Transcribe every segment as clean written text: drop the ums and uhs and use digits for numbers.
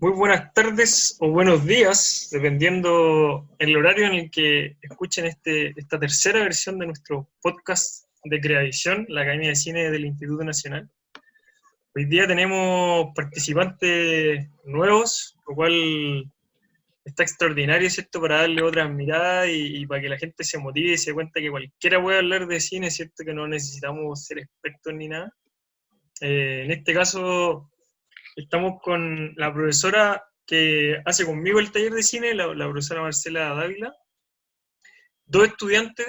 Muy buenas tardes o buenos días, dependiendo el horario en el que escuchen esta tercera versión de nuestro podcast de Creavisión, la Academia de Cine del Instituto Nacional. Hoy día tenemos participantes nuevos, lo cual está extraordinario, ¿cierto? Para darle otras miradas y para que la gente se motive y se dé cuenta que cualquiera puede hablar de cine, ¿cierto? Que no necesitamos ser expertos ni nada. En este caso, estamos con la profesora que hace conmigo el taller de cine, la profesora Marcela Dávila, dos estudiantes,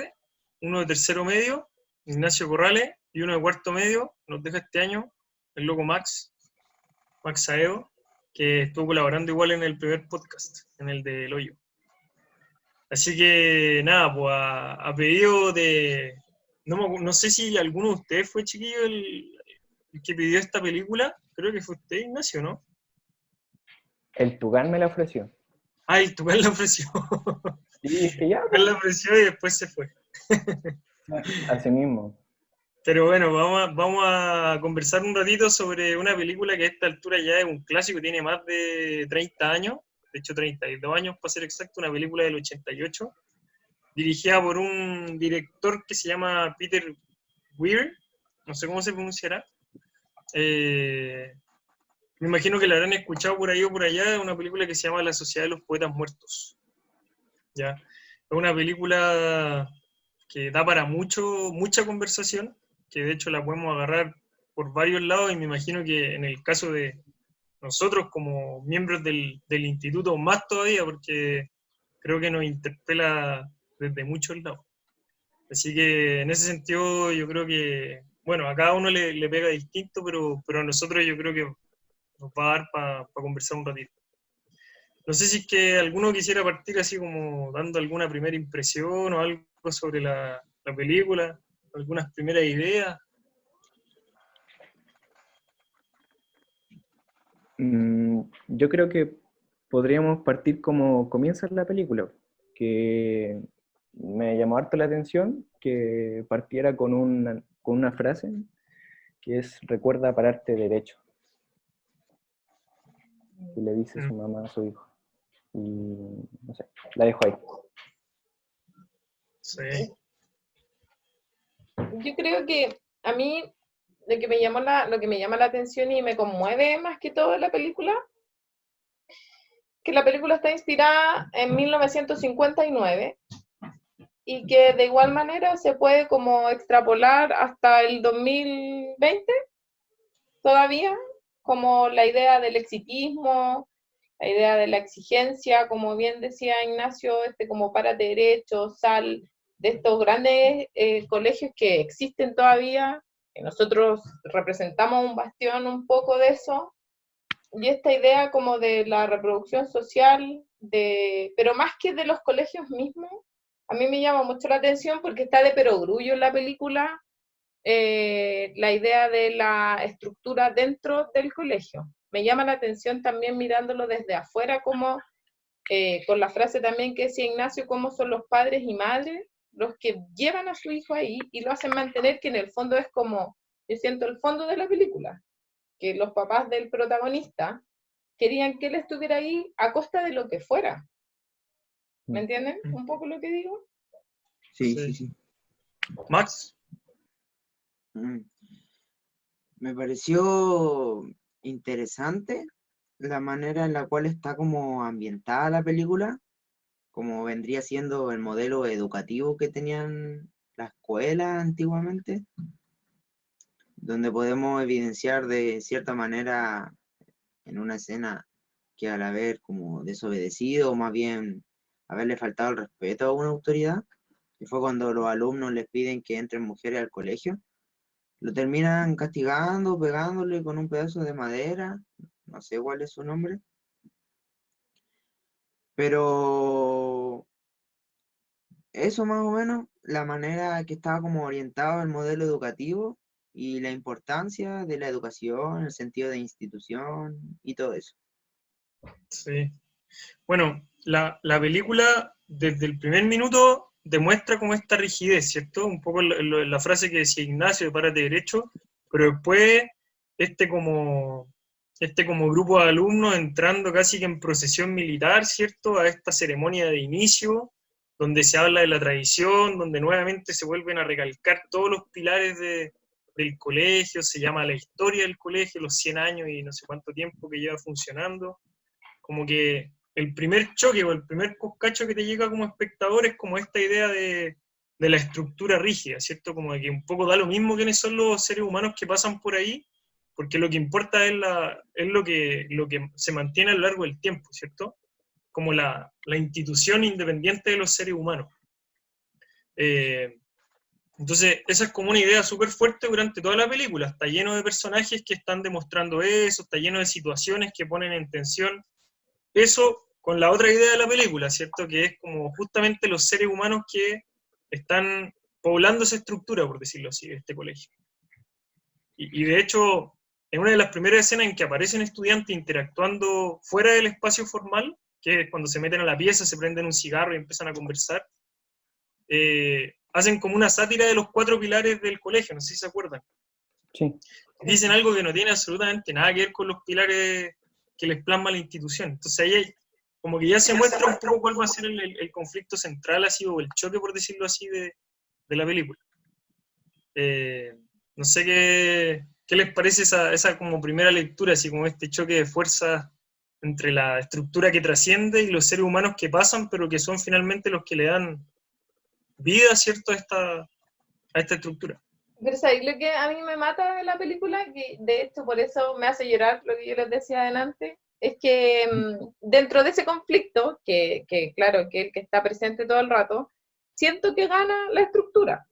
uno de tercero medio, Ignacio Corrales, y uno de cuarto medio, nos deja este año, el loco Max Saedo, que estuvo colaborando igual en el primer podcast, en el de El Hoyo. Así que nada, pues a pedido de... No sé si alguno de ustedes fue chiquillo el que pidió esta película, creo que fue usted, Ignacio, ¿no? El Tugán me la ofreció. Ah, el Tucán la ofreció. Y dije, ya, Tucán la ofreció y después se fue. así mismo. Pero bueno, vamos a conversar un ratito sobre una película que a esta altura ya es un clásico, tiene más de 30 años, de hecho 32 años para ser exacto, una película del 88, dirigida por un director que se llama Peter Weir, no sé cómo se pronunciará. Me imagino que la habrán escuchado por ahí o por allá, es una película que se llama La Sociedad de los Poetas Muertos. ¿Ya? Es una película que da para mucha conversación, que de hecho la podemos agarrar por varios lados y me imagino que en el caso de nosotros como miembros del instituto más todavía, porque creo que nos interpela desde muchos lados. Así que en ese sentido yo creo que, bueno, a cada uno le pega distinto, pero a nosotros yo creo que nos va a dar para conversar un ratito. No sé si es que alguno quisiera partir así como dando alguna primera impresión o algo sobre la película, algunas primeras ideas. Yo creo que podríamos partir como comienza la película, que me llamó harto la atención que partiera con una frase que es recuerda pararte derecho, y le dice su mamá a su hijo. Y no sé, la dejo ahí. Sí. Yo creo que a mí lo que me llama la atención y me conmueve más que todo de la película, que la película está inspirada en 1959 y que de igual manera se puede como extrapolar hasta el 2020 todavía, como la idea del exitismo, la idea de la exigencia, como bien decía Ignacio, como párate derecho, sal, de estos grandes colegios que existen todavía, que nosotros representamos un bastión un poco de eso, y esta idea como de la reproducción social, pero más que de los colegios mismos, a mí me llama mucho la atención porque está de perogrullo en la película la idea de la estructura dentro del colegio. Me llama la atención también mirándolo desde afuera, como con la frase también que decía Ignacio, cómo son los padres y madres los que llevan a su hijo ahí y lo hacen mantener, que en el fondo es como, yo siento el fondo de la película, que los papás del protagonista querían que él estuviera ahí a costa de lo que fuera. ¿Me entienden un poco lo que digo? Sí. Max. Me pareció interesante la manera en la cual está como ambientada la película, como vendría siendo el modelo educativo que tenían las escuelas antiguamente, donde podemos evidenciar de cierta manera en una escena que al haber como desobedecido o más bien haberle faltado el respeto a una autoridad, que fue cuando los alumnos les piden que entren mujeres al colegio, lo terminan castigando, pegándole con un pedazo de madera, no sé cuál es su nombre, pero eso más o menos, la manera que estaba como orientado el modelo educativo y la importancia de la educación, el sentido de institución y todo eso. Sí. Bueno, la película desde el primer minuto demuestra como esta rigidez, ¿cierto? Un poco la frase que decía Ignacio de párate derecho, pero después como este como grupo de alumnos entrando casi que en procesión militar, ¿cierto? A esta ceremonia de inicio, donde se habla de la tradición, donde nuevamente se vuelven a recalcar todos los pilares del colegio, se llama la historia del colegio, los 100 años y no sé cuánto tiempo que lleva funcionando. Como que el primer choque o el primer coscacho que te llega como espectador es como esta idea de la estructura rígida, ¿cierto? Como de que un poco da lo mismo quiénes son los seres humanos que pasan por ahí, porque lo que importa es lo que se mantiene a lo largo del tiempo, ¿cierto? Como la institución independiente de los seres humanos. Entonces, esa es como una idea súper fuerte durante toda la película. Está lleno de personajes que están demostrando eso, está lleno de situaciones que ponen en tensión eso con la otra idea de la película, ¿cierto? Que es como justamente los seres humanos que están poblando esa estructura, por decirlo así, de este colegio. Y de hecho, en una de las primeras escenas en que aparecen estudiantes interactuando fuera del espacio formal, que es cuando se meten a la pieza, se prenden un cigarro y empiezan a conversar, hacen como una sátira de los 4 pilares del colegio, no sé si se acuerdan. Sí. Dicen algo que no tiene absolutamente nada que ver con los pilares que les plasma la institución. Entonces ahí como que ya se muestra un poco cuál va a ser el conflicto central, así, o el choque, por decirlo así, de la película. No sé qué les parece esa como primera lectura, así como este choque de fuerzas entre la estructura que trasciende y los seres humanos que pasan, pero que son finalmente los que le dan vida, ¿cierto?, a esta estructura. Pero ¿sabes lo que a mí me mata de la película? Que de hecho por eso me hace llorar lo que yo les decía adelante, es que dentro de ese conflicto, que claro, que el que está presente todo el rato, siento que gana la estructura.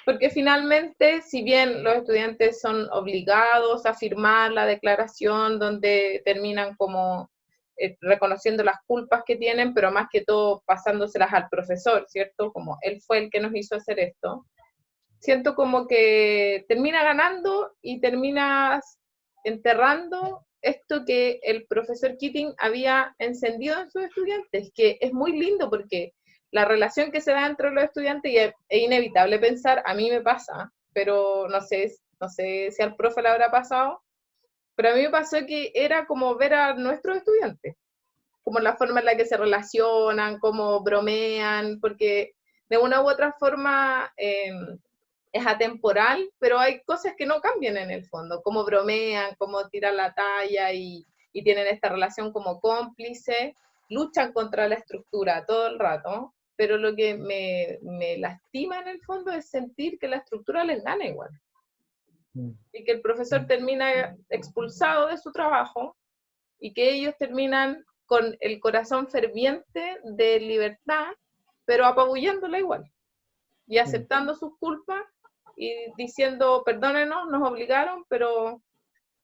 Porque finalmente, si bien los estudiantes son obligados a firmar la declaración donde terminan como reconociendo las culpas que tienen, pero más que todo pasándoselas al profesor, ¿cierto? Como él fue el que nos hizo hacer esto. Siento como que termina ganando y terminas enterrando esto que el profesor Keating había encendido en sus estudiantes, que es muy lindo porque la relación que se da entre los estudiantes, y es inevitable pensar, a mí me pasa, pero no sé si al profe le habrá pasado, pero a mí me pasó que era como ver a nuestros estudiantes, como la forma en la que se relacionan, cómo bromean, porque de una u otra forma es atemporal, pero hay cosas que no cambian en el fondo, como bromean, como tiran la talla y tienen esta relación como cómplice, luchan contra la estructura todo el rato, pero lo que me lastima en el fondo es sentir que la estructura les gana igual. Y que el profesor termina expulsado de su trabajo y que ellos terminan con el corazón ferviente de libertad, pero apabullándola igual y aceptando sus culpas y diciendo, perdónenos, nos obligaron, pero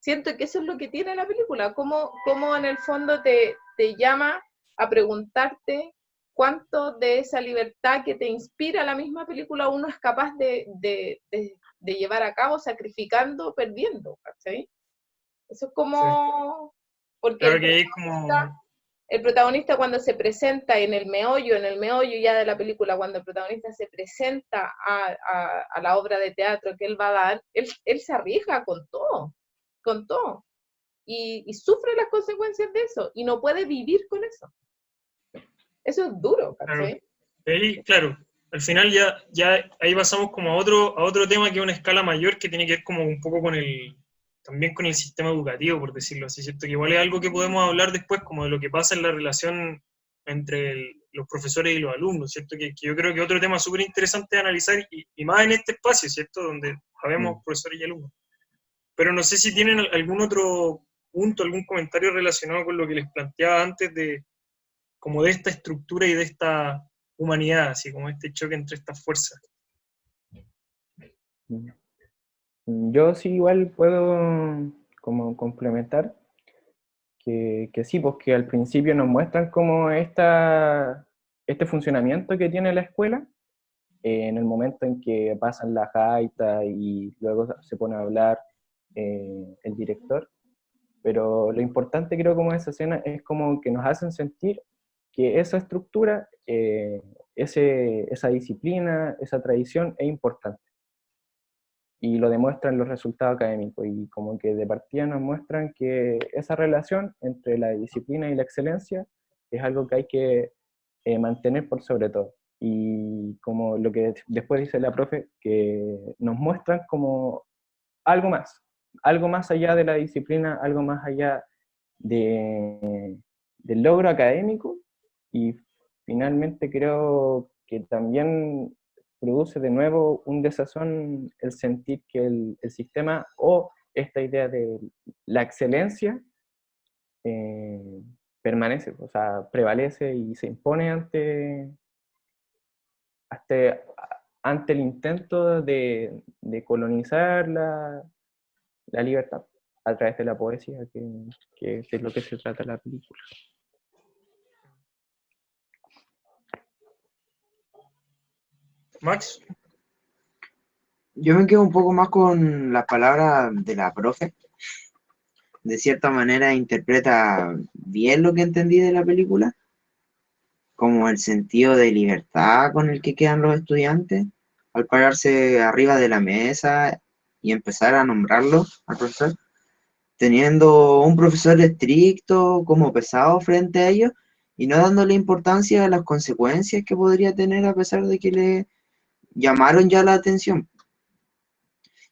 siento que eso es lo que tiene la película, como en el fondo te llama a preguntarte cuánto de esa libertad que te inspira la misma película uno es capaz de llevar a cabo sacrificando, perdiendo, ¿sí? Eso es como... Sí. Porque claro que es como... el protagonista cuando se presenta en el meollo ya de la película, cuando el protagonista se presenta a la obra de teatro que él va a dar, él se arriesga con todo, y sufre las consecuencias de eso, y no puede vivir con eso. Eso es duro, ¿cachai? Claro, al final ya ahí pasamos como a otro tema que es una escala mayor que tiene que ver como un poco también con el sistema educativo, por decirlo así, ¿cierto? Que igual es algo que podemos hablar después, como de lo que pasa en la relación entre los profesores y los alumnos, ¿cierto? Que yo creo que otro tema súper interesante de analizar, y más en este espacio, ¿cierto? Donde sabemos profesores y alumnos. Pero no sé si tienen algún otro punto, algún comentario relacionado con lo que les planteaba antes como de esta estructura y de esta humanidad, así como este choque entre estas fuerzas. Yo sí igual puedo como complementar que sí, pues que al principio nos muestran como este funcionamiento que tiene la escuela, en el momento en que pasan la jaita y luego se pone a hablar el director, pero lo importante creo como esa escena es como que nos hacen sentir que esa estructura, esa disciplina, esa tradición es importante. y lo demuestran los resultados académicos, y como que de partida nos muestran que esa relación entre la disciplina y la excelencia es algo que hay que mantener por sobre todo. Y como lo que después dice la profe, que nos muestran como algo más allá de la disciplina, algo más allá del logro académico, y finalmente creo que también produce de nuevo un desazón el sentir que el sistema o esta idea de la excelencia eh, permanece, o sea, prevalece y se impone ante, ante el intento de colonizar la libertad a través de la poesía, que es de lo que se trata la película. Max. Yo me quedo un poco más con las palabras de la profe. De cierta manera interpreta bien lo que entendí de la película, como el sentido de libertad con el que quedan los estudiantes al pararse arriba de la mesa y empezar a nombrarlo al profesor, teniendo un profesor estricto como pesado frente a ellos y no dándole importancia a las consecuencias que podría tener a pesar de que le llamaron ya la atención,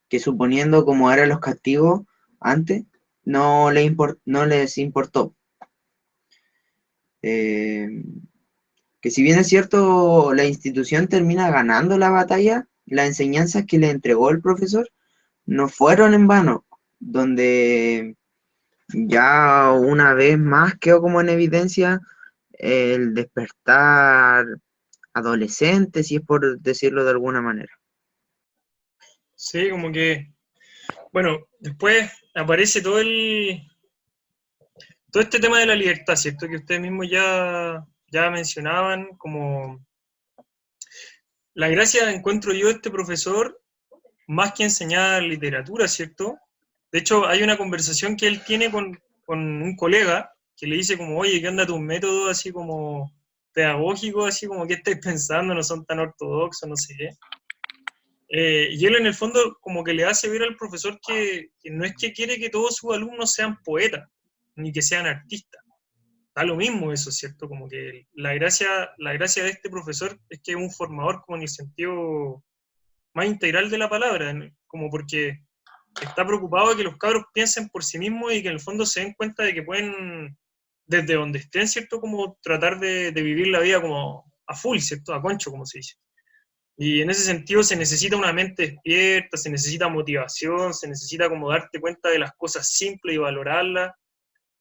que suponiendo como eran los castigos antes, no les importó. Que si bien es cierto, la institución termina ganando la batalla, las enseñanzas que le entregó el profesor no fueron en vano, donde ya una vez más quedó como en evidencia el despertar adolescente, si es por decirlo de alguna manera. Sí, como que, bueno, después aparece todo este tema de la libertad, ¿cierto? Que ustedes mismos ya mencionaban, como la gracia encuentro yo de este profesor, más que enseñar literatura, ¿cierto? De hecho, hay una conversación que él tiene con un colega que le dice como, oye, ¿qué onda tus métodos así como pedagógicos, así como qué estáis pensando, no son tan ortodoxos, no sé qué? Y él en el fondo como que le hace ver al profesor que no es que quiere que todos sus alumnos sean poetas, ni que sean artistas. Da lo mismo eso, ¿cierto? Como que la gracia de este profesor es que es un formador como en el sentido más integral de la palabra, como porque está preocupado de que los cabros piensen por sí mismos y que en el fondo se den cuenta de que pueden, desde donde estén, ¿cierto? Como tratar de vivir la vida como a full, ¿cierto? A concho, como se dice. Y en ese sentido se necesita una mente despierta, se necesita motivación, se necesita como darte cuenta de las cosas simples y valorarlas.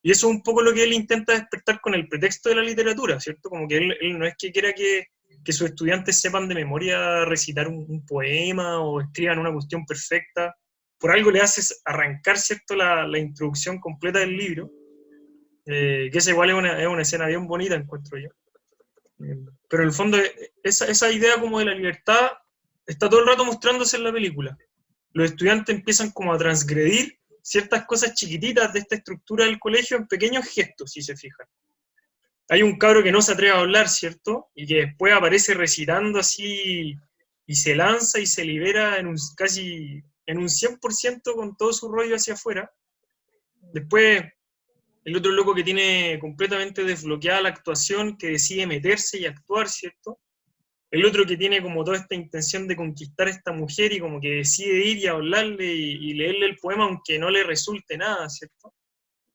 Y eso es un poco lo que él intenta despertar con el pretexto de la literatura, ¿cierto? Como que él no es que quiera que sus estudiantes sepan de memoria recitar un poema o escriban una cuestión perfecta. Por algo le haces arrancar, ¿cierto?, la introducción completa del libro, que esa igual es una escena bien bonita, encuentro yo. Pero en el fondo, esa idea como de la libertad está todo el rato mostrándose en la película. Los estudiantes empiezan como a transgredir ciertas cosas chiquititas de esta estructura del colegio en pequeños gestos, si se fijan. Hay un cabro que no se atreve a hablar, ¿cierto? Y que después aparece recitando así y se lanza y se libera casi en un 100% con todo su rollo hacia afuera. Después, el otro loco que tiene completamente desbloqueada la actuación, que decide meterse y actuar, ¿cierto? El otro que tiene como toda esta intención de conquistar a esta mujer y como que decide ir y hablarle y leerle el poema aunque no le resulte nada, ¿cierto?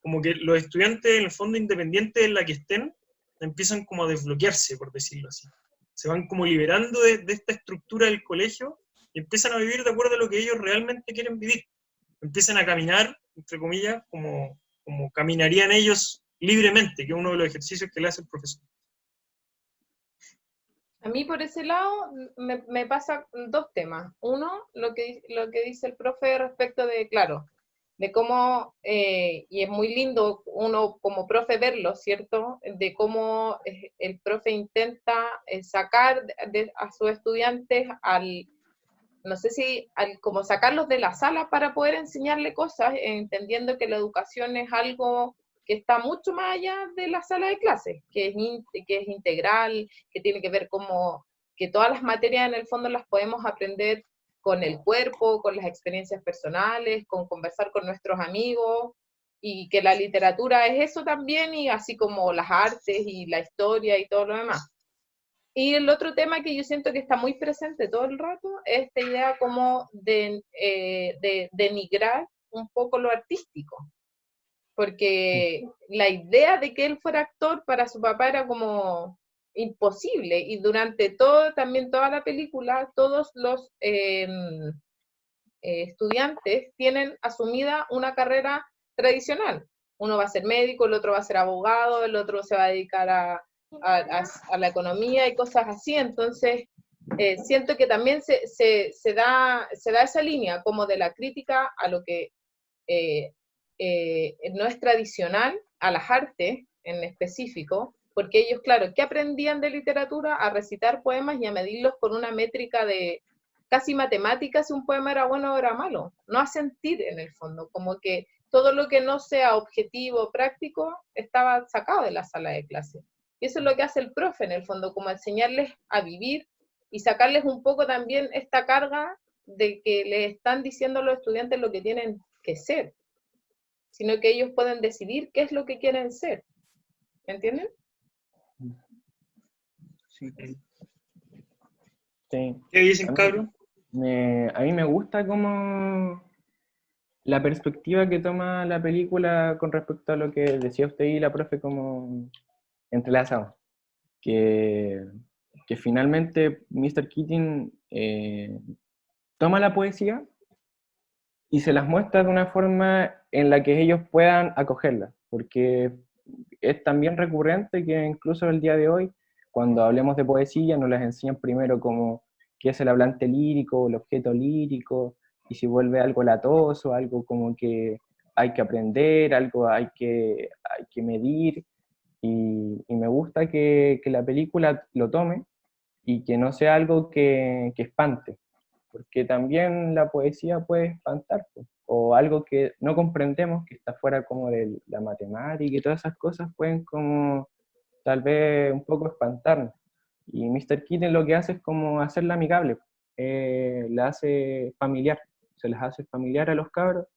Como que los estudiantes, en el fondo, independientes en la que estén, empiezan como a desbloquearse, por decirlo así. Se van como liberando de esta estructura del colegio y empiezan a vivir de acuerdo a lo que ellos realmente quieren vivir. Empiezan a caminar, entre comillas, como caminarían ellos libremente, que es uno de los ejercicios que le hace el profesor. A mí por ese lado me pasa dos temas. Uno, lo que dice el profe respecto de, claro, de cómo, y es muy lindo uno como profe verlo, ¿cierto? De cómo el profe intenta sacar a sus estudiantes no sé si como sacarlos de la sala para poder enseñarle cosas, entendiendo que la educación es algo que está mucho más allá de la sala de clases, que es integral, que tiene que ver como que todas las materias en el fondo las podemos aprender con el cuerpo, con las experiencias personales, con conversar con nuestros amigos, y que la literatura es eso también, y así como las artes y la historia y todo lo demás. Y el otro tema que yo siento que está muy presente todo el rato es esta idea como de denigrar un poco lo artístico, porque la idea de que él fuera actor para su papá era como imposible, y durante también toda la película, todos los estudiantes tienen asumida una carrera tradicional. Uno va a ser médico, el otro va a ser abogado, el otro se va a dedicar a la economía y cosas así. Entonces, siento que también se da esa línea como de la crítica a lo que no es tradicional, a las artes en específico, porque ellos, claro, ¿qué aprendían de literatura? A recitar poemas y a medirlos con una métrica de casi matemática, si un poema era bueno o era malo, no a sentir en el fondo, como que todo lo que no sea objetivo, práctico, estaba sacado de la sala de clase. Y eso es lo que hace el profe en el fondo, como enseñarles a vivir y sacarles un poco también esta carga de que le están diciendo a los estudiantes lo que tienen que ser, sino que ellos pueden decidir qué es lo que quieren ser. ¿Me entienden? Sí. Sí. ¿Qué dicen, cabrón? A mí me gusta como la perspectiva que toma la película con respecto a lo que decía usted y la profe como entrelazado. Que finalmente Mr. Keating toma la poesía y se las muestra de una forma en la que ellos puedan acogerla, porque es también recurrente que incluso el día de hoy, cuando hablemos de poesía, nos las enseñan primero como qué es el hablante lírico, el objeto lírico, y si vuelve algo latoso, algo como que hay que aprender, algo hay que medir, y me gusta que la película lo tome y que no sea algo que espante, porque también la poesía puede espantar, pues, o algo que no comprendemos, que está fuera como de la matemática y todas esas cosas pueden como tal vez un poco espantarnos. Y Mr. Keating lo que hace es como hacerla amigable, la hace familiar, se las hace familiar a los cabros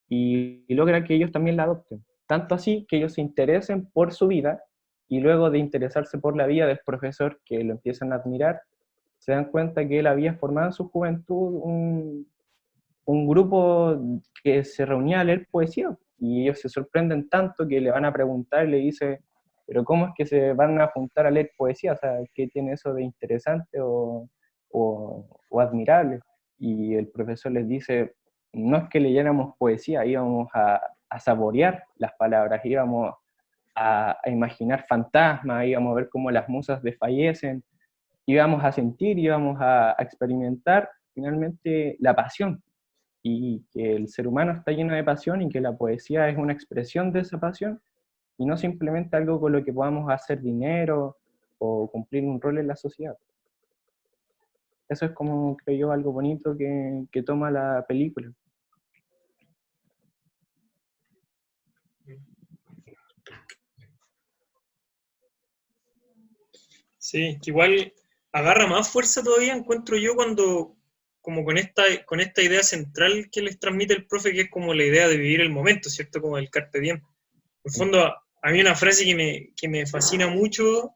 y logra que ellos también la adopten. Tanto así que ellos se interesen por su vida y luego de interesarse por la vida del profesor, que lo empiezan a admirar, se dan cuenta que él había formado en su juventud un grupo que se reunía a leer poesía, y ellos se sorprenden tanto que le van a preguntar y le dice, pero ¿cómo es que se van a juntar a leer poesía? O sea, ¿qué tiene eso de interesante o admirable? Y el profesor les dice, no es que leyéramos poesía, íbamos a saborear las palabras, íbamos a imaginar fantasmas, íbamos a ver cómo las musas desfallecen, íbamos a sentir, íbamos a experimentar finalmente la pasión, y que el ser humano está lleno de pasión y que la poesía es una expresión de esa pasión y no simplemente algo con lo que podamos hacer dinero o cumplir un rol en la sociedad. Eso es como, creo yo, algo bonito que toma la película. Sí, que igual agarra más fuerza todavía, encuentro yo, cuando, como con esta idea central que les transmite el profe, que es como la idea de vivir el momento, ¿cierto? Como el carpe diem. En el fondo, a mí una frase que me fascina mucho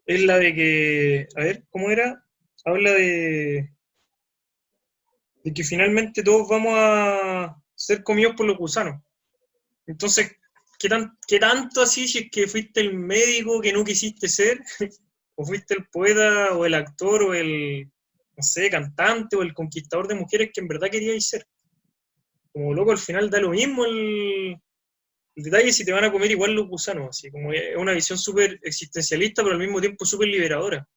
es la de que, a ver, ¿cómo era? Habla de que finalmente todos vamos a ser comidos por los gusanos. Entonces, ¿qué tanto así, si es que fuiste el médico que no quisiste ser, o fuiste el poeta, o el actor, o el, no sé, cantante, o el conquistador de mujeres que en verdad queríais ser? Como loco, al final da lo mismo el detalle si te van a comer igual los gusanos, así como es una visión súper existencialista, pero al mismo tiempo súper liberadora.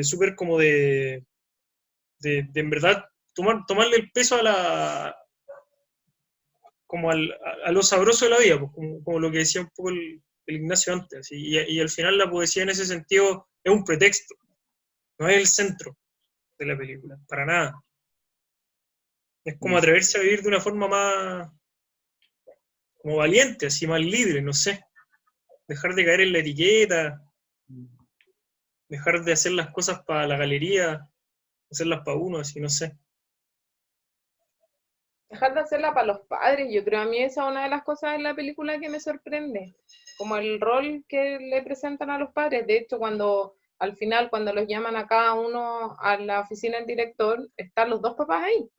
Súper como de en verdad tomarle el peso como a lo sabroso de la vida, pues, como lo que decía un poco el Ignacio antes, así, y al final la poesía en ese sentido es un pretexto, no es el centro de la película, para nada. Es como atreverse a vivir de una forma más como valiente, así más libre, no sé. Dejar de caer en la etiqueta, dejar de hacer las cosas para la galería, hacerlas para uno, así, no sé. Dejar de hacerla para los padres, yo creo, a mí esa es una de las cosas en la película que me sorprende, como el rol que le presentan a los padres. De hecho, cuando al final, cuando los llaman a cada uno a la oficina del director, están los dos papás ahí.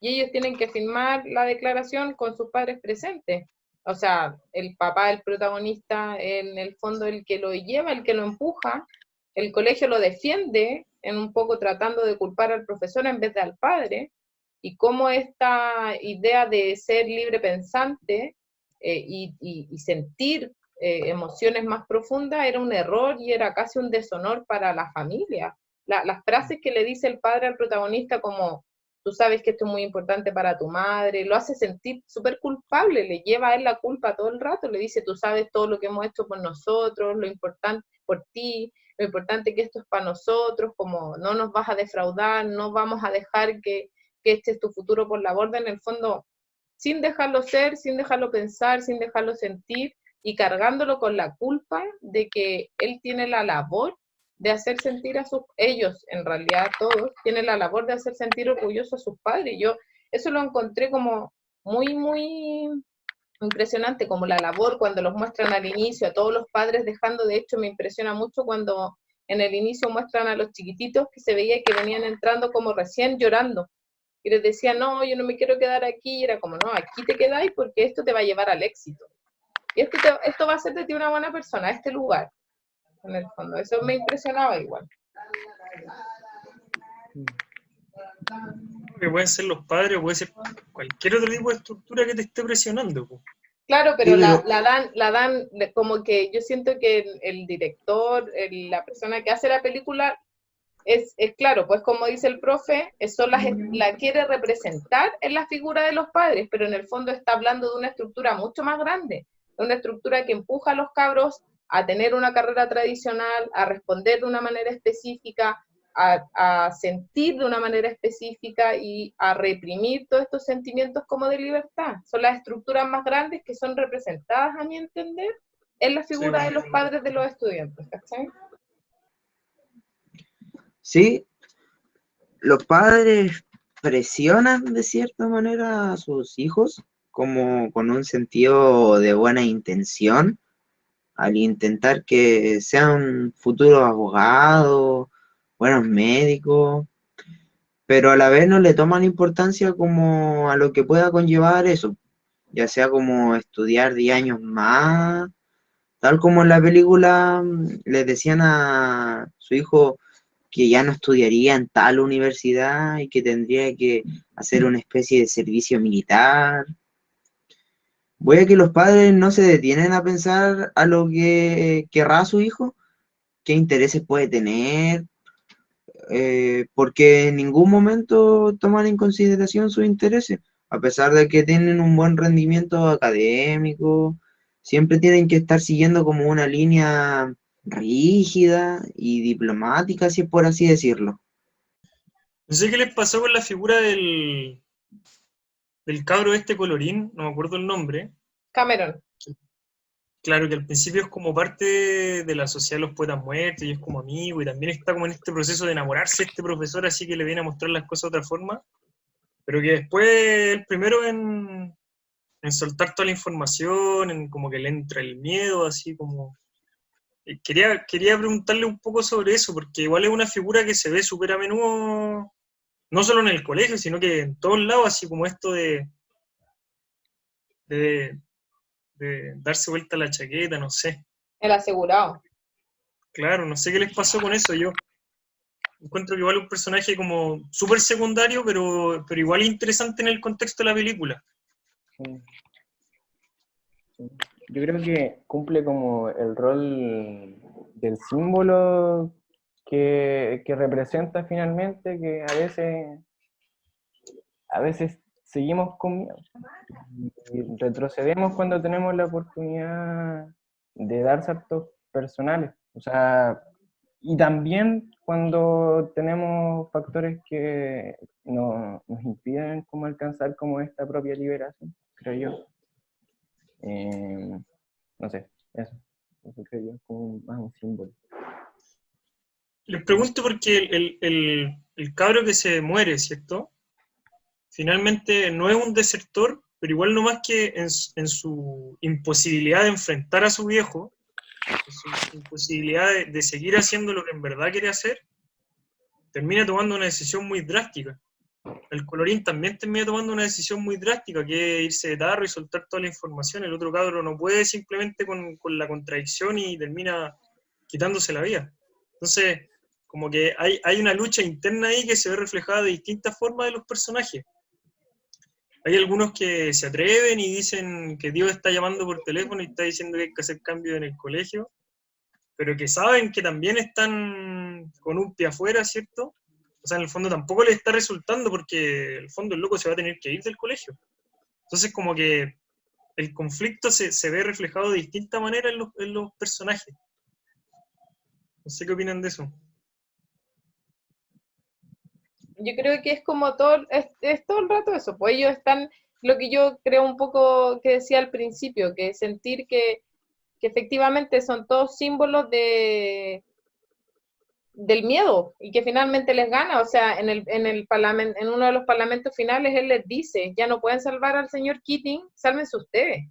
Y ellos tienen que firmar la declaración con sus padres presentes. O sea, el papá, el protagonista, en el fondo el que lo lleva, el que lo empuja, el colegio lo defiende, en un poco tratando de culpar al profesor en vez de al padre, y cómo esta idea de ser libre pensante y sentir emociones más profundas era un error y era casi un deshonor para la familia. Las frases que le dice el padre al protagonista como tú sabes que esto es muy importante para tu madre, lo hace sentir súper culpable, le lleva a él la culpa todo el rato, le dice, tú sabes todo lo que hemos hecho por nosotros, lo importante por ti, lo importante que esto es para nosotros, como no nos vas a defraudar, no vamos a dejar que este es tu futuro por la borda, en el fondo, sin dejarlo ser, sin dejarlo pensar, sin dejarlo sentir, y cargándolo con la culpa de que él tiene la labor de hacer sentir a ellos, en realidad todos, tienen la labor de hacer sentir orgullosos a sus padres. Yo eso lo encontré como muy, muy impresionante, como la labor cuando los muestran al inicio, a todos los padres dejando, de hecho me impresiona mucho cuando en el inicio muestran a los chiquititos que se veía que venían entrando como recién llorando, y les decía, no, yo no me quiero quedar aquí, y era como, no, aquí te quedáis porque esto te va a llevar al éxito, y esto va a hacer de ti una buena persona, este lugar, en el fondo, eso me impresionaba igual. Que pueden ser los padres o puede ser cualquier otro tipo de estructura que te esté presionando, po. Claro, pero Sí, pero la dan como que yo siento que el director, la persona que hace la película, es claro, pues como dice el profe, la quiere representar en la figura de los padres, pero en el fondo está hablando de una estructura mucho más grande, de una estructura que empuja a los cabros a tener una carrera tradicional, a responder de una manera específica, a sentir de una manera específica y a reprimir todos estos sentimientos como de libertad. Son las estructuras más grandes que son representadas, a mi entender, en la Sí, figura de los padres de los estudiantes, ¿cachai? sí, los padres presionan de cierta manera a sus hijos como con un sentido de buena intención al intentar que sean futuros abogados, buenos médicos, pero a la vez no le toman importancia como a lo que pueda conllevar eso, ya sea como estudiar 10 años más, tal como en la película les decían a su hijo que ya no estudiaría en tal universidad y que tendría que hacer una especie de servicio militar. Voy a que los padres no se detienen a pensar a lo que querrá su hijo, qué intereses puede tener, porque en ningún momento toman en consideración sus intereses, a pesar de que tienen un buen rendimiento académico, siempre tienen que estar siguiendo como una línea rígida y diplomática, si es por así decirlo. No sé qué les pasó con la figura del cabro este colorín, no me acuerdo el nombre. Cameron. Claro que al principio es como parte de la sociedad de los poetas muertos y es como amigo y también está como en este proceso de enamorarse de este profesor, así que le viene a mostrar las cosas de otra forma, pero que después el primero en soltar toda la información, en como que le entra el miedo, así como... Quería preguntarle un poco sobre eso, porque igual es una figura que se ve súper a menudo, no solo en el colegio, sino que en todos lados, así como esto de, de darse vuelta la chaqueta, no sé. El asegurado. Claro, no sé qué les pasó con eso. Yo encuentro que igual es un personaje como súper secundario, pero igual interesante en el contexto de la película. Sí, sí. Yo creo que cumple como el rol del símbolo que representa finalmente, que a veces seguimos con miedo y retrocedemos cuando tenemos la oportunidad de dar saltos personales. O sea, y también cuando tenemos factores que nos impiden como alcanzar como esta propia liberación, creo yo. No sé, eso creo yo, como más un símbolo. Les pregunto porque el cabro que se muere, ¿cierto? Finalmente no es un desertor, pero igual no más que en su imposibilidad de enfrentar a su viejo, en su imposibilidad de seguir haciendo lo que en verdad quiere hacer, termina tomando una decisión muy drástica. El colorín también termina tomando una decisión muy drástica, que es irse de tarro y soltar toda la información. El otro cabro no puede simplemente con la contradicción y termina quitándose la vida. Entonces, como que hay una lucha interna ahí que se ve reflejada de distintas formas de los personajes. Hay algunos que se atreven y dicen que Dios está llamando por teléfono y está diciendo que hay que hacer cambios en el colegio, pero que saben que también están con un pie afuera, ¿cierto? O sea, en el fondo tampoco les está resultando porque en el fondo el loco se va a tener que ir del colegio. Entonces, como que el conflicto se ve reflejado de distinta manera en los personajes. No sé qué opinan de eso. Yo creo que es como todo, es todo el rato eso, pues ellos están, lo que yo creo un poco que decía al principio, que sentir que efectivamente son todos símbolos del miedo y que finalmente les gana. O sea, en parlamento, en uno de los parlamentos finales él les dice, ya no pueden salvar al señor Keating, sálvense ustedes,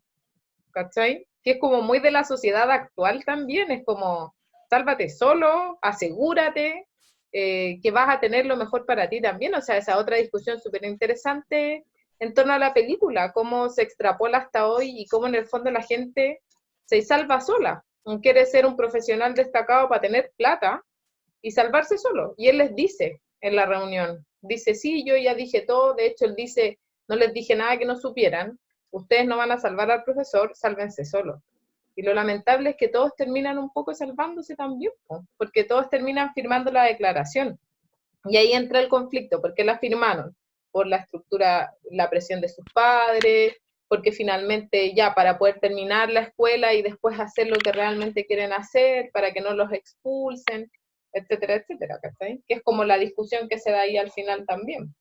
¿cachai? Que es como muy de la sociedad actual también, es como, sálvate solo, asegúrate, que vas a tener lo mejor para ti también. O sea, esa otra discusión súper interesante en torno a la película, cómo se extrapola hasta hoy y cómo en el fondo la gente se salva sola. Quiere ser un profesional destacado para tener plata y salvarse solo. Y él les dice en la reunión, dice, sí, yo ya dije todo, de hecho él dice, no les dije nada que no supieran, ustedes no van a salvar al profesor, sálvense solo. Y lo lamentable es que todos terminan un poco salvándose también, porque todos terminan firmando la declaración. Y ahí entra el conflicto, porque la firmaron por la estructura, la presión de sus padres, porque finalmente ya para poder terminar la escuela y después hacer lo que realmente quieren hacer, para que no los expulsen, etcétera, etcétera, ¿cachai? Que es como la discusión que se da ahí al final también.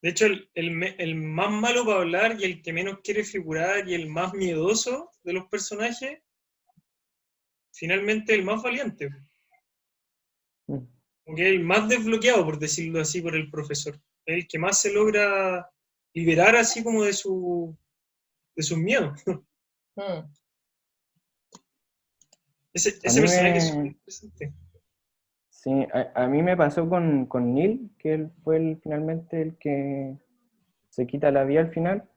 De hecho, el más malo para hablar y el que menos quiere figurar y el más miedoso de los personajes, finalmente el más valiente. Porque el más desbloqueado, por decirlo así, por el profesor. El que más se logra liberar así como de sus miedos. Ese personaje es súper interesante. Sí, a mí me pasó con Neil, que él fue finalmente el que se quita la vida al final.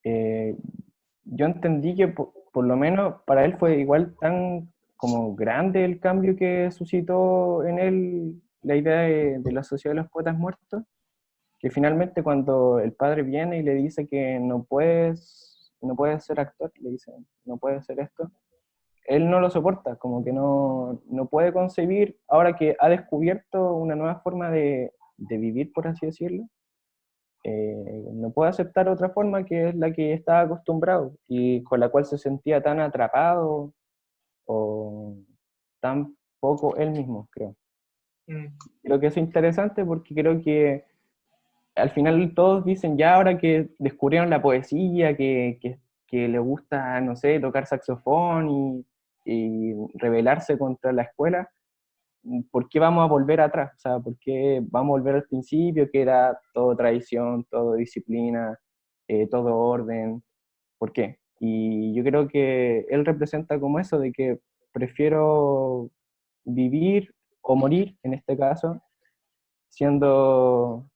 Yo entendí que por lo menos para él fue igual tan como grande el cambio que suscitó en él la idea de la sociedad de los poetas muertos, que finalmente cuando el padre viene y le dice que no puedes ser actor, le dice, no puedes hacer esto, él no lo soporta, como que no puede concebir, ahora que ha descubierto una nueva forma de vivir, por así decirlo, no puede aceptar otra forma que es la que estaba acostumbrado y con la cual se sentía tan atrapado o tan poco él mismo, creo. Creo que es interesante porque creo que al final todos dicen ya ahora que descubrieron la poesía, que le gusta, no sé, tocar saxofón y rebelarse contra la escuela, ¿por qué vamos a volver atrás? O sea, ¿por qué vamos a volver al principio, que era todo tradición, todo disciplina, todo orden? ¿Por qué? Y yo creo que él representa como eso, de que prefiero vivir o morir, en este caso, siendo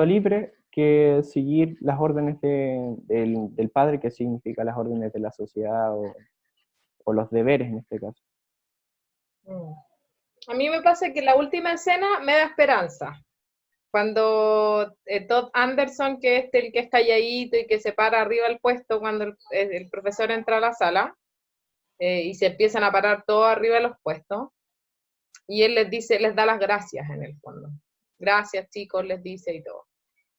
libre, que seguir las órdenes del padre, que significa las órdenes de la sociedad o los deberes en este caso. A mí me pasa que la última escena me da esperanza. Cuando Todd Anderson, que es el que es calladito y que se para arriba del puesto cuando el profesor entra a la sala, y se empiezan a parar todos arriba de los puestos, y él les dice, les da las gracias en el fondo. Gracias, chicos, les dice y todo.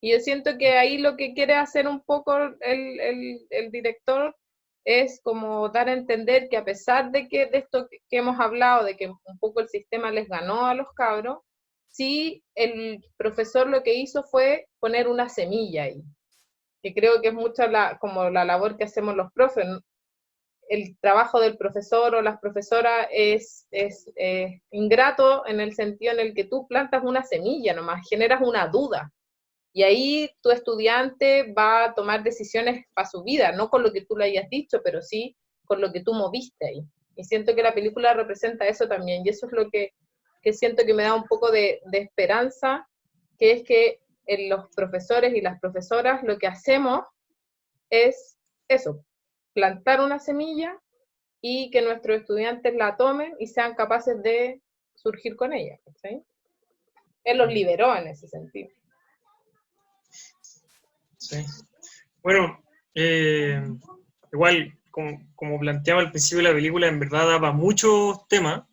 Y yo siento que ahí lo que quiere hacer un poco el director es como dar a entender que a pesar de que de esto que hemos hablado, de que un poco el sistema les ganó a los cabros, sí el profesor lo que hizo fue poner una semilla ahí, que creo que es mucho como la labor que hacemos los profes. el trabajo del profesor o las profesoras es ingrato en el sentido en el que tú plantas una semilla nomás, generas una duda. Y ahí tu estudiante va a tomar decisiones para su vida, no con lo que tú le hayas dicho, pero sí con lo que tú moviste ahí. Y siento que la película representa eso también, y eso es lo que siento que me da un poco de esperanza, que es que en los profesores y las profesoras lo que hacemos es eso, plantar una semilla y que nuestros estudiantes la tomen y sean capaces de surgir con ella. ¿Sí? Él los liberó en ese sentido. Sí. Bueno, igual, como planteaba al principio de la película, en verdad daba muchos temas,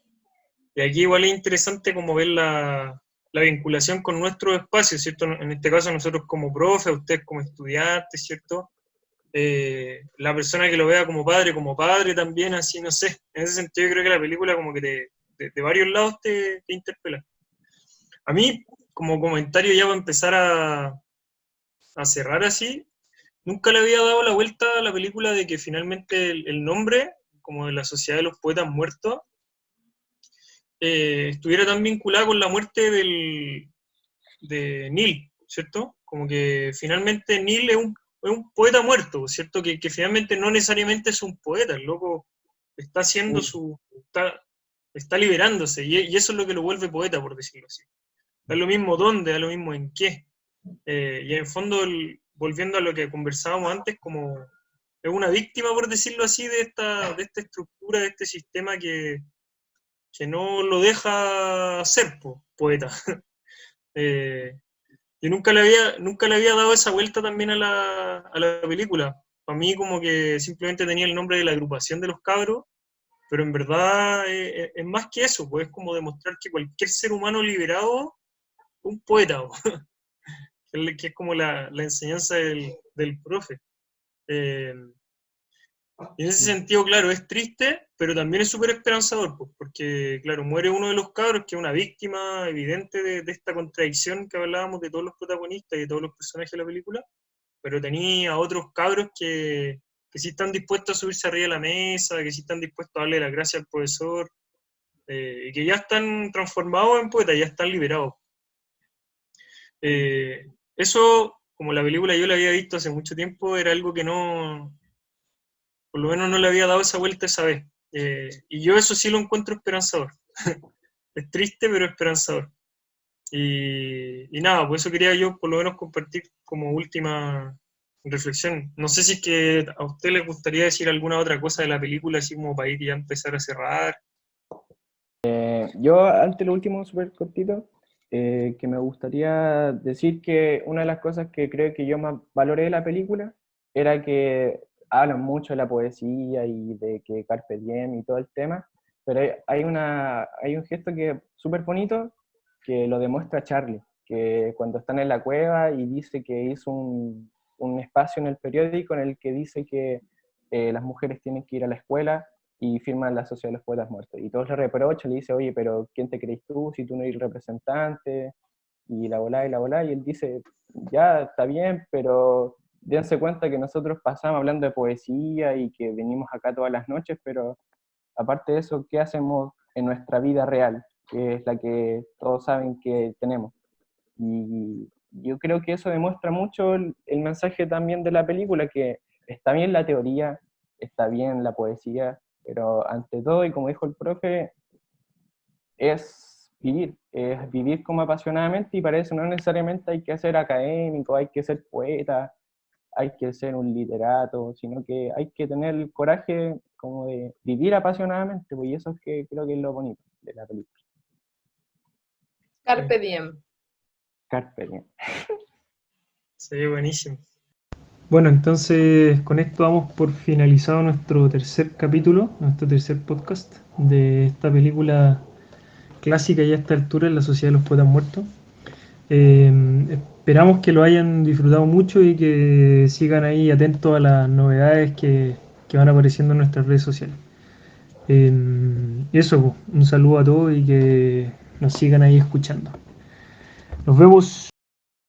y aquí igual es interesante como ver la vinculación con nuestro espacio, ¿cierto? En este caso nosotros como profe, ustedes como estudiantes, ¿cierto? La persona que lo vea como padre también, así, no sé. En ese sentido yo creo que la película como que de varios lados te interpela. A mí, como comentario ya para empezar a cerrar así, nunca le había dado la vuelta a la película de que finalmente el nombre, como de la Sociedad de los Poetas Muertos, estuviera tan vinculada con la muerte de Neil, ¿cierto? Como que finalmente Neil es un poeta muerto, ¿cierto? Que finalmente no necesariamente es un poeta, el loco está haciendo está liberándose, y eso es lo que lo vuelve poeta, por decirlo así. Da lo mismo dónde, da lo mismo en qué. Y en el fondo, volviendo a lo que conversábamos antes, como es una víctima, por decirlo así, de esta estructura, de este sistema que no lo deja ser poeta. Yo nunca le había dado esa vuelta también a la película. Para mí como que simplemente tenía el nombre de la agrupación de los cabros, pero en verdad es más que eso, pues es como demostrar que cualquier ser humano liberado es un poeta, que es como la enseñanza del profe. Y en ese sentido, claro, es triste, pero también es súper esperanzador, pues, porque, claro, muere uno de los cabros, que es una víctima evidente de esta contradicción que hablábamos de todos los protagonistas y de todos los personajes de la película, pero tenía a otros cabros que sí están dispuestos a subirse arriba de la mesa, que sí están dispuestos a darle las gracias al profesor, y que ya están transformados en poetas, ya están liberados. Eso, como la película yo la había visto hace mucho tiempo, era algo que no, por lo menos no le había dado esa vuelta esa vez. Y yo eso sí lo encuentro esperanzador. Es triste, pero esperanzador. Y nada, por eso quería yo por lo menos compartir como última reflexión. No sé si es que a usted les gustaría decir alguna otra cosa de la película, así como para ir ya a empezar a cerrar. Yo, ante lo último, súper cortito, que me gustaría decir que una de las cosas que creo que yo más valoré de la película era que hablan mucho de la poesía y de que Carpe Diem y todo el tema, pero hay un gesto que es súper bonito que lo demuestra Charlie, que cuando están en la cueva y dice que hizo un espacio en el periódico en el que dice que las mujeres tienen que ir a la escuela y firma la Sociedad de los Poetas Muertos. Y todos le reprochan, le dice, oye, pero ¿quién te crees tú si tú no eres el representante? Y la volá, y él dice, ya, está bien, pero dense cuenta que nosotros pasamos hablando de poesía y que venimos acá todas las noches, pero aparte de eso, ¿qué hacemos en nuestra vida real? Que es la que todos saben que tenemos. Y yo creo que eso demuestra mucho el mensaje también de la película, que está bien la teoría, está bien la poesía, pero ante todo, y como dijo el profe, es vivir como apasionadamente, y para eso no necesariamente hay que ser académico, hay que ser poeta, hay que ser un literato, sino que hay que tener el coraje como de vivir apasionadamente, pues, y eso es que creo que es lo bonito de la película. Carpe Diem. Carpe Diem. Sí, buenísimo. Bueno, entonces con esto damos por finalizado nuestro tercer capítulo, nuestro tercer podcast de esta película clásica ya a esta altura en la Sociedad de los Poetas Muertos. Esperamos que lo hayan disfrutado mucho y que sigan ahí atentos a las novedades que van apareciendo en nuestras redes sociales. Eso, un saludo a todos y que nos sigan ahí escuchando. Nos vemos.